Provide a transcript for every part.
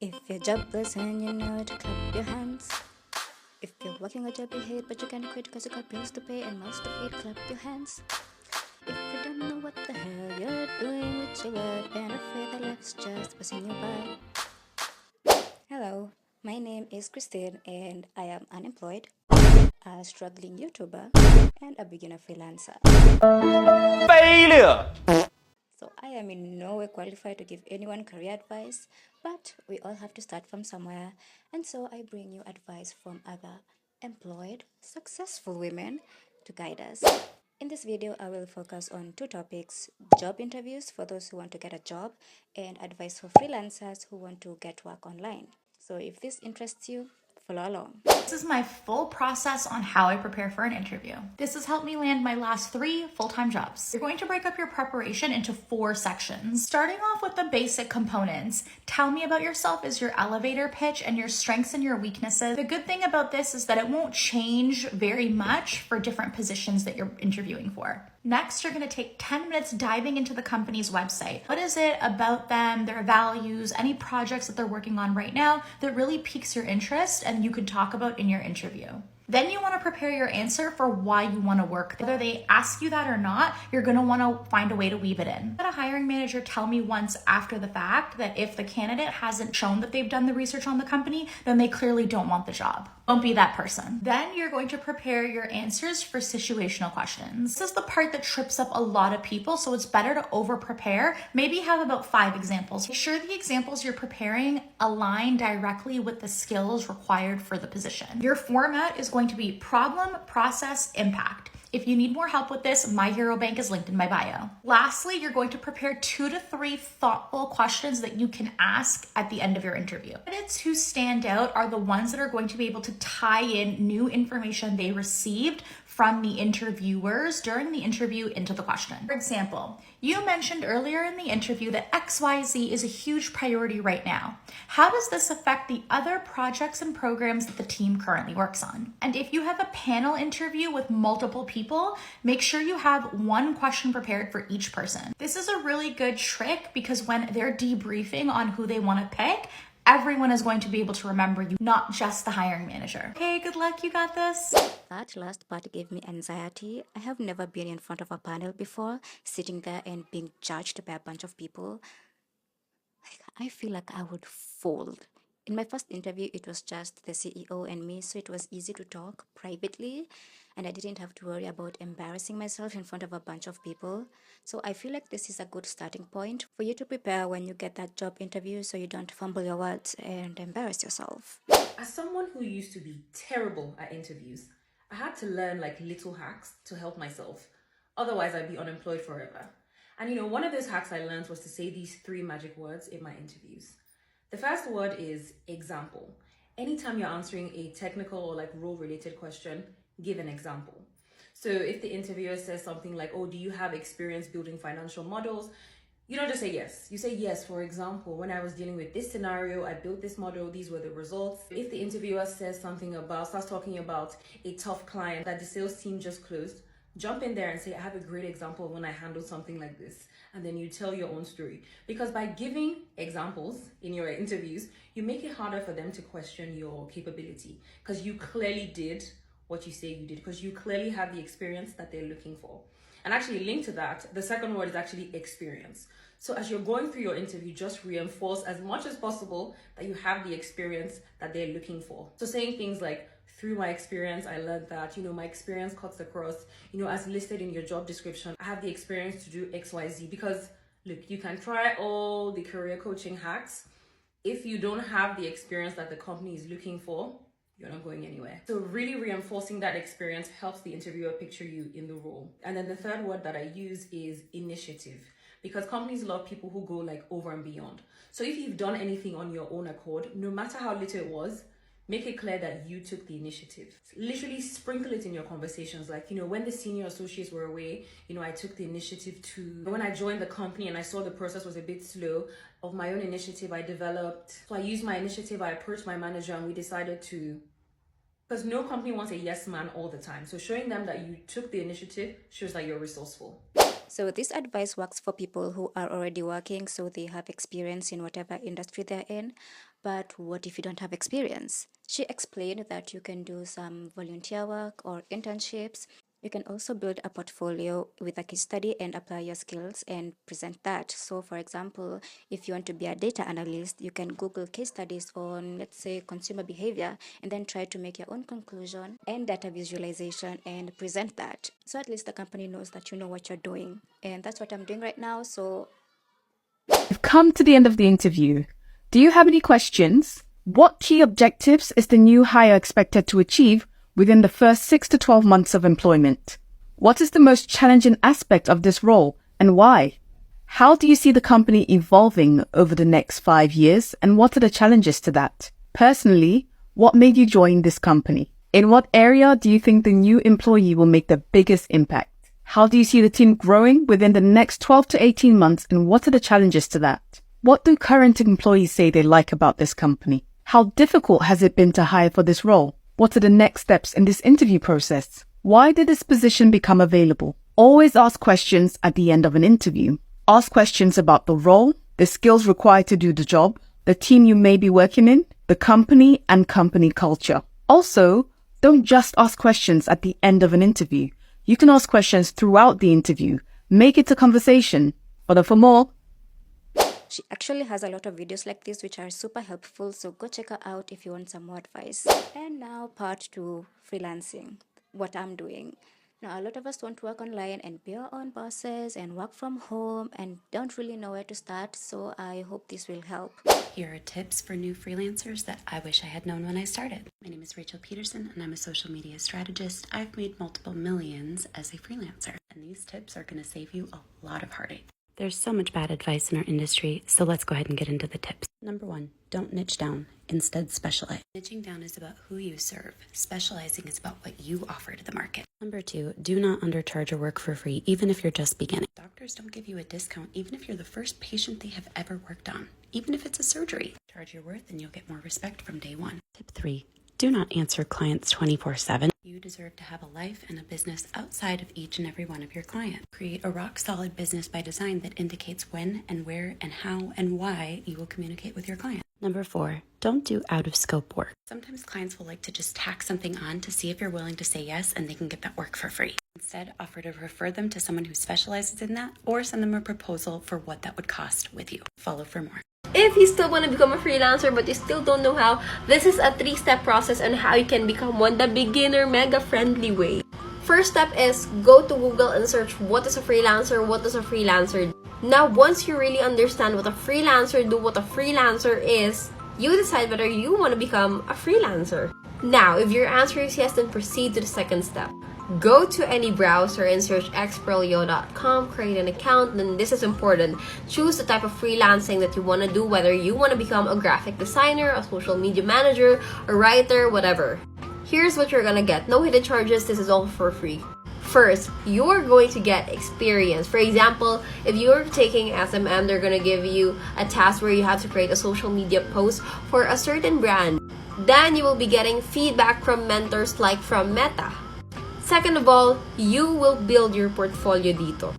If you're jobless and you know to clap your hands. If you're working a job you hate but you can't quit cause you got bills to pay and mouths to feed, clap your hands. If you don't know what the hell you're doing with your life and afraid that life's just passing you by. Hello, my name is Christine and I am unemployed, a struggling YouTuber, and a beginner freelancer. Failure! So I am in no way qualified to give anyone career advice, but we all have to start from somewhere, and so I bring you advice from other employed, successful women to guide us. In this video, I will focus on two topics: job interviews for those who want to get a job, and advice for freelancers who want to get work online. So if this interests you, follow along. This is my full process on how I prepare for an interview. This has helped me land my last 3 full-time jobs. You're going to break up your preparation into 4 sections. Starting off with the basic components, tell me about yourself is your elevator pitch and your strengths and your weaknesses. The good thing about this is that it won't change very much for different positions that you're interviewing for. Next, you're going to take 10 minutes diving into the company's website. What is it about them, their values, any projects that they're working on right now that really piques your interest and you can talk about in your interview? Then you want to prepare your answer for why you want to work. Whether they ask you that or not, you're going to want to find a way to weave it in. I had a hiring manager tell me once after the fact that if the candidate hasn't shown that they've done the research on the company, then they clearly don't want the job. Don't be that person. Then you're going to prepare your answers for situational questions. This is the part that trips up a lot of people, so it's better to over prepare. Maybe have about 5 examples. Make sure the examples you're preparing align directly with the skills required for the position. Your format is going to be problem, process, impact. If you need more help with this, my Hero Bank is linked in my bio. Lastly, you're going to prepare 2 to 3 thoughtful questions that you can ask at the end of your interview. Candidates who stand out are the ones that are going to be able to tie in new information they received from the interviewers during the interview into the question. For example, you mentioned earlier in the interview that XYZ is a huge priority right now. How does this affect the other projects and programs that the team currently works on? And if you have a panel interview with multiple people, make sure you have 1 question prepared for each person. This is a really good trick because when they're debriefing on who they want to pick, everyone is going to be able to remember you, not just the hiring manager. Okay, good luck, you got this. That last part gave me anxiety. I have never been in front of a panel before, sitting there and being judged by a bunch of people. I feel like I would fold. In my first interview, it was just the CEO and me, so it was easy to talk privately, and I didn't have to worry about embarrassing myself in front of a bunch of people. So I feel like this is a good starting point for you to prepare when you get that job interview so you don't fumble your words and embarrass yourself. As someone who used to be terrible at interviews, I had to learn like little hacks to help myself. Otherwise, I'd be unemployed forever. And one of those hacks I learned was to say these 3 magic words in my interviews. The first word is example. Anytime you're answering a technical or like role related question, give an example. So if the interviewer says something like, oh, do you have experience building financial models? You don't just say yes. You say yes. For example, when I was dealing with this scenario, I built this model, these were the results. If the interviewer starts talking about a tough client that the sales team just closed, jump in there and say, I have a great example of when I handled something like this. And then you tell your own story. Because by giving examples in your interviews, you make it harder for them to question your capability. Because you clearly did what you say you did. Because you clearly have the experience that they're looking for. And actually linked to that, the second word is actually experience. So as you're going through your interview, just reinforce as much as possible that you have the experience that they're looking for. So saying things like, through my experience, I learned that, my experience cuts across, as listed in your job description, I have the experience to do XYZ. Because look, you can try all the career coaching hacks. If you don't have the experience that the company is looking for, you're not going anywhere. So really reinforcing that experience helps the interviewer picture you in the role. And then the third word that I use is initiative, because companies love people who go like over and beyond. So if you've done anything on your own accord, no matter how little it was, make it clear that you took the initiative. Literally sprinkle it in your conversations. Like, when the senior associates were away, I took the initiative to, when I joined the company and I saw the process was a bit slow, of my own initiative, I developed. So I used my initiative, I approached my manager and we decided to, because no company wants a yes man all the time. So showing them that you took the initiative shows that you're resourceful. So this advice works for people who are already working, so they have experience in whatever industry they're in. But what if you don't have experience? She explained that you can do some volunteer work or internships. You can also build a portfolio with a case study and apply your skills and present that. So, for example, if you want to be a data analyst, you can Google case studies on, let's say, consumer behavior and then try to make your own conclusion and data visualization and present that. So, at least the company knows that you know what you're doing. And that's what I'm doing right now. So, We've come to the end of the interview. Do you have any questions? What key objectives is the new hire expected to achieve within the first 6 to 12 months of employment? What is the most challenging aspect of this role and why? How do you see the company evolving over the next 5 years and what are the challenges to that? Personally, what made you join this company? In what area do you think the new employee will make the biggest impact? How do you see the team growing within the next 12 to 18 months and what are the challenges to that? What do current employees say they like about this company? How difficult has it been to hire for this role? What are the next steps in this interview process? Why did this position become available? Always ask questions at the end of an interview. Ask questions about the role, the skills required to do the job, the team you may be working in, the company and company culture. Also, don't just ask questions at the end of an interview. You can ask questions throughout the interview. Make it a conversation. Order for more. she actually has a lot of videos like this which are super helpful, so go check her out if you want some more advice. And now part 2, freelancing, what I'm doing. Now, a lot of us want to work online and be our own bosses and work from home and don't really know where to start, so I hope this will help. Here are tips for new freelancers that I wish I had known when I started. My name is Rachel Peterson and I'm a social media strategist. I've made multiple millions as a freelancer, and these tips are going to save you a lot of heartache. There's so much bad advice in our industry, so let's go ahead and get into the tips. Number 1, don't niche down. Instead, specialize. Niching down is about who you serve. Specializing is about what you offer to the market. Number 2, do not undercharge or work for free, even if you're just beginning. Doctors don't give you a discount, even if you're the first patient they have ever worked on, even if it's a surgery. Charge your worth and you'll get more respect from day one. Tip 3, do not answer clients 24/7. You deserve to have a life and a business outside of each and every one of your clients. Create a rock-solid business by design that indicates when and where and how and why you will communicate with your client. Number 4, don't do out-of-scope work. Sometimes clients will like to just tack something on to see if you're willing to say yes and they can get that work for free. Instead, offer to refer them to someone who specializes in that or send them a proposal for what that would cost with you. Follow for more. If you still want to become a freelancer but you still don't know how, this is a 3-step process on how you can become one the beginner mega friendly way. First step is go to Google and search what is a freelancer, what does a freelancer do. Now, once you really understand what a freelancer do, what a freelancer is, you decide whether you want to become a freelancer. Now, if your answer is yes, then proceed to the second step. Go to any browser and search xperlio.com, create an account. Then this is important. Choose the type of freelancing that you want to do, whether you want to become a graphic designer, a social media manager, a writer, whatever. Here's what you're gonna get. No hidden charges, this is all for free. First, you're going to get experience. For example, if you're taking SMM, they're gonna give you a task where you have to create a social media post for a certain brand. Then you will be getting feedback from mentors like from Meta. Second of all, you will build your portfolio dito.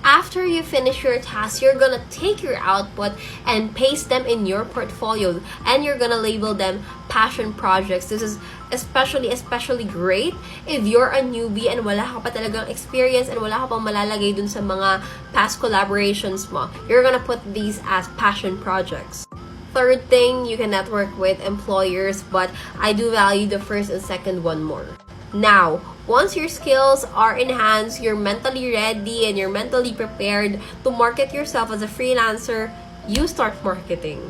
After you finish your task, you're gonna take your output and paste them in your portfolio, and you're gonna label them passion projects. This is especially great if you're a newbie and wala ka pa talagang experience and wala ka pang malalagay dun sa mga past collaborations mo. You're gonna put these as passion projects. Third thing, you can network with employers, but I do value the first and second one more. Now, once your skills are enhanced, you're mentally ready and you're mentally prepared to market yourself as a freelancer, you start marketing.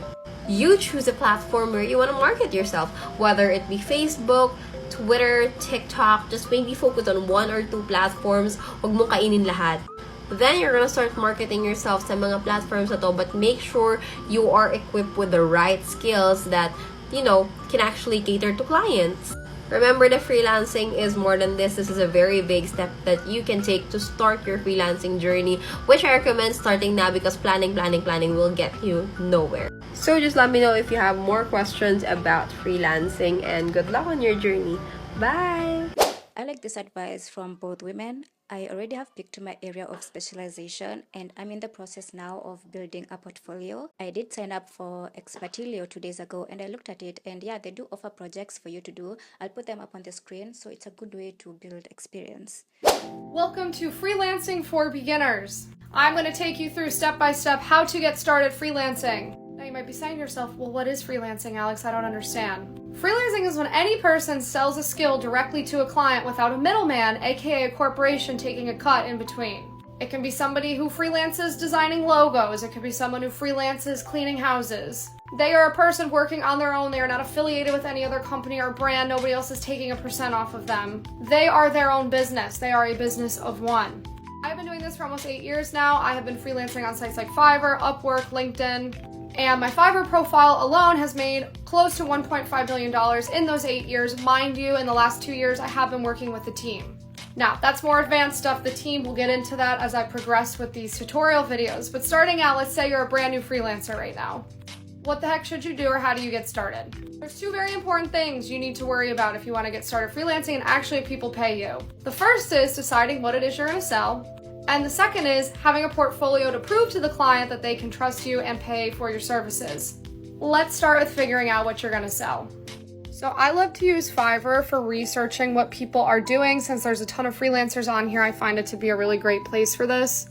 You choose a platform where you want to market yourself, whether it be Facebook, Twitter, TikTok. Just maybe focus on 1 or 2 platforms. Huwag mong kainin lahat. Then you're gonna start marketing yourself sa mga platforms na to, but make sure you are equipped with the right skills that, can actually cater to clients. Remember, the freelancing is more than this. This is a very big step that you can take to start your freelancing journey, which I recommend starting now because planning will get you nowhere. So just let me know if you have more questions about freelancing, and good luck on your journey. Bye! I like this advice from both women. I already have picked my area of specialization and I'm in the process now of building a portfolio. I did sign up for Expertilio 2 days ago and I looked at it, and yeah, they do offer projects for you to do. I'll put them up on the screen, so it's a good way to build experience. Welcome to Freelancing for Beginners. I'm going to take you through step by step how to get started freelancing. Now you might be saying to yourself, well, what is freelancing, Alex? I don't understand. Freelancing is when any person sells a skill directly to a client without a middleman, aka a corporation taking a cut in between. It can be somebody who freelances designing logos. It could be someone who freelances cleaning houses. They are a person working on their own. They are not affiliated with any other company or brand. Nobody else is taking a percent off of them. They are their own business. They are a business of one. I've been doing this for almost 8 years now. I have been freelancing on sites like Fiverr, Upwork, LinkedIn, and my Fiverr profile alone has made close to $1.5 million in those 8 years. Mind you, in the last 2 years, I have been working with the team. Now, that's more advanced stuff. The team will get into that as I progress with these tutorial videos. But starting out, let's say you're a brand new freelancer right now. What the heck should you do, or how do you get started? There's 2 very important things you need to worry about if you want to get started freelancing and actually if people pay you. The first is deciding what it is you're going to sell. And the second is having a portfolio to prove to the client that they can trust you and pay for your services. Let's start with figuring out what you're going to sell. So I love to use Fiverr for researching what people are doing. Since there's a ton of freelancers on here, I find it to be a really great place for this.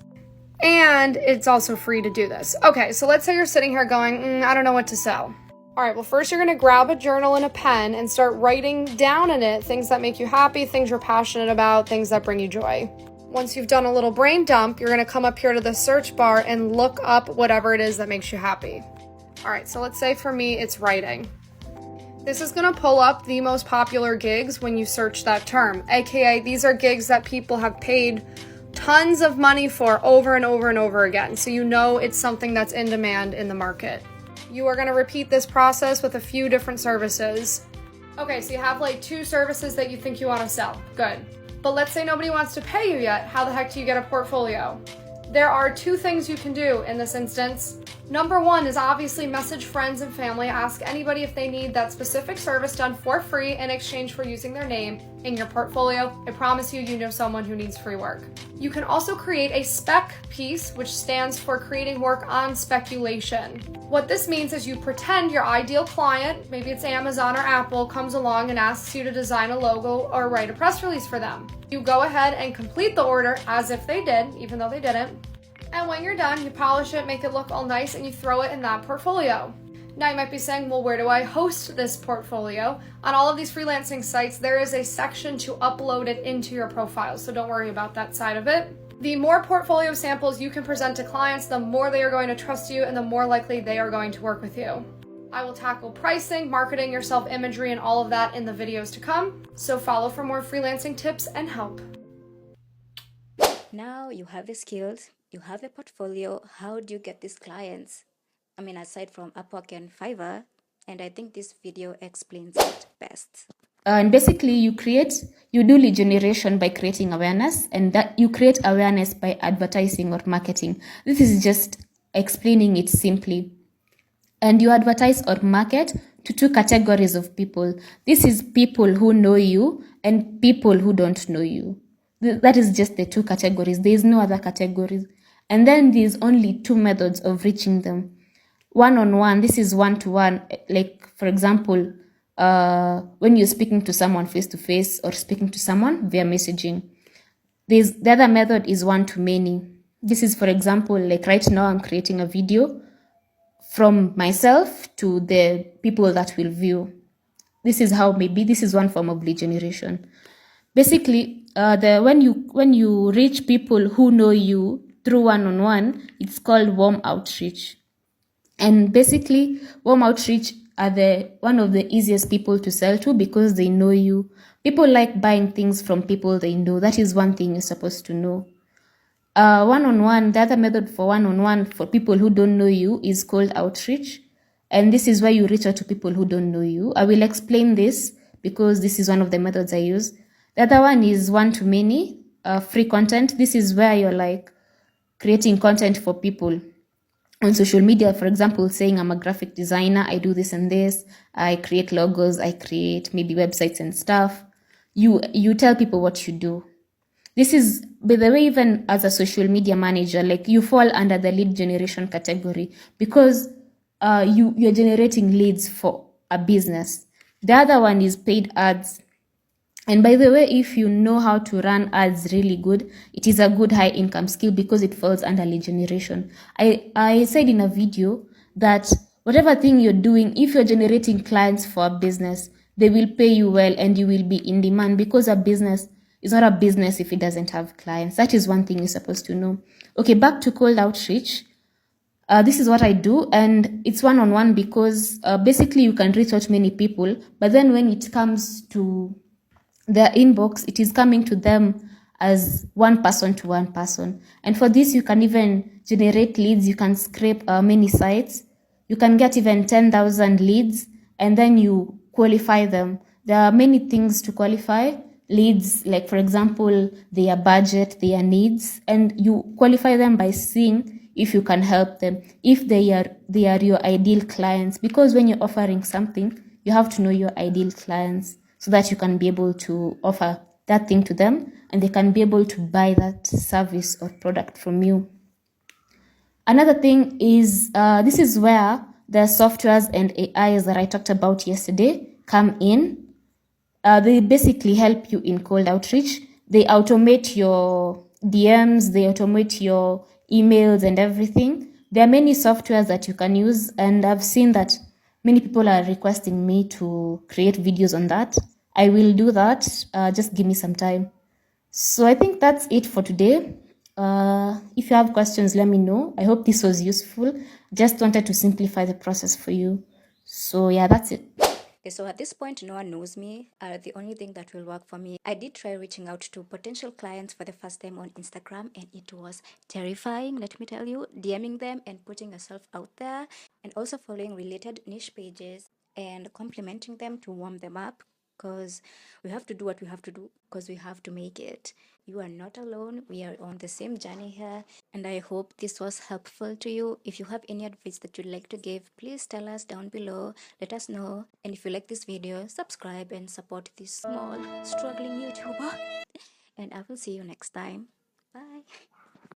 And it's also free to do this. Okay, so let's say you're sitting here going, I don't know what to sell. All right, well, first you're going to grab a journal and a pen and start writing down in it things that make you happy, things you're passionate about, things that bring you joy. Once you've done a little brain dump, you're going to come up here to the search bar and look up whatever it is that makes you happy. All right, so let's say for me, it's writing. This is going to pull up the most popular gigs when you search that term, aka these are gigs that people have paid tons of money for over and over and over again. So you know it's something that's in demand in the market. You are going to repeat this process with a few different services. Okay, so you have like 2 services that you think you want to sell. Good. But let's say nobody wants to pay you yet. How the heck do you get a portfolio? There are 2 things you can do in this instance. Number 1 is obviously message friends and family. Ask anybody if they need that specific service done for free in exchange for using their name in your portfolio. I promise you, you know someone who needs free work. You can also create a spec piece, which stands for creating work on speculation. What this means is you pretend your ideal client, maybe it's Amazon or Apple, comes along and asks you to design a logo or write a press release for them. You go ahead and complete the order as if they did, even though they didn't. And when you're done, you polish it, make it look all nice, and you throw it in that portfolio. Now you might be saying, well, where do I host this portfolio? On all of these freelancing sites, there is a section to upload it into your profile, so don't worry about that side of it. The more portfolio samples you can present to clients, the more they are going to trust you and the more likely they are going to work with you. I will tackle pricing, marketing, your self-imagery, and all of that in the videos to come, so follow for more freelancing tips and help. Now you have the skills, you have a portfolio. How do you get these clients? I mean, aside from Upwork and Fiverr, and I think this video explains it best. And basically you do lead generation by creating awareness, and that you create awareness by advertising or marketing. This is just explaining it simply. And you advertise or market to 2 categories of people. This is people who know you and people who don't know you. That is just the 2 categories. There is no other categories. And then there's only 2 methods of reaching them. One-on-one, this is one-to-one. Like, for example, when you're speaking to someone face-to-face or speaking to someone via messaging. The other method is one-to-many. This is, for example, like right now I'm creating a video from myself to the people that will view. This is one form of lead generation. Basically, when you reach people who know you through one-on-one, it's called warm outreach. And basically, warm outreach are one of the easiest people to sell to because they know you. People like buying things from people they know. That is one thing you're supposed to know. One-on-one, the other method for one-on-one for people who don't know you is called outreach. And this is where you reach out to people who don't know you. I will explain this because this is one of the methods I use. The other one is one-to-many, free content. This is where you're like creating content for people on social media, for example, saying I'm a graphic designer, I do this and this, I create logos, I create maybe websites and stuff. You tell people what you do. This is, by the way, even as a social media manager, like you fall under the lead generation category because you're generating leads for a business. The other one is paid ads. And by the way, if you know how to run ads really good, it is a good high income skill because it falls under lead generation. I said in a video that whatever thing you're doing, if you're generating clients for a business, they will pay you well and you will be in demand because a business is not a business if it doesn't have clients. That is one thing you're supposed to know. Okay, back to cold outreach. This is what I do, and it's one-on-one because basically you can reach out many people, but then when it comes to their inbox, it is coming to them as one person to one person. And for this, you can even generate leads. You can scrape many sites. You can get even 10,000 leads, and then you qualify them. There are many things to qualify leads, like for example, their budget, their needs, and you qualify them by seeing if you can help them, if they are your ideal clients. Because when you're offering something, you have to know your ideal clients so that you can be able to offer that thing to them and they can be able to buy that service or product from you. Another thing is, this is where the softwares and AIs that I talked about yesterday come in. They basically help you in cold outreach. They automate your DMs, they automate your emails and everything. There are many softwares that you can use, and I've seen that many people are requesting me to create videos on that. I will do that. Just give me some time. So I think that's it for today. If you have questions, let me know. I hope this was useful. Just wanted to simplify the process for you. So yeah, that's it. Okay, so at this point, no one knows me. The only thing that will work for me, I did try reaching out to potential clients for the first time on Instagram, and it was terrifying, let me tell you. DMing them and putting yourself out there, and also following related niche pages and complimenting them to warm them up, because we have to do what we have to do because we have to make it. You are not alone. We are on the same journey here, and I hope this was helpful to you. If you have any advice that you'd like to give, please tell us down below. Let us know. And if you like this video, subscribe and support this small struggling YouTuber. And I will see you next time. Bye.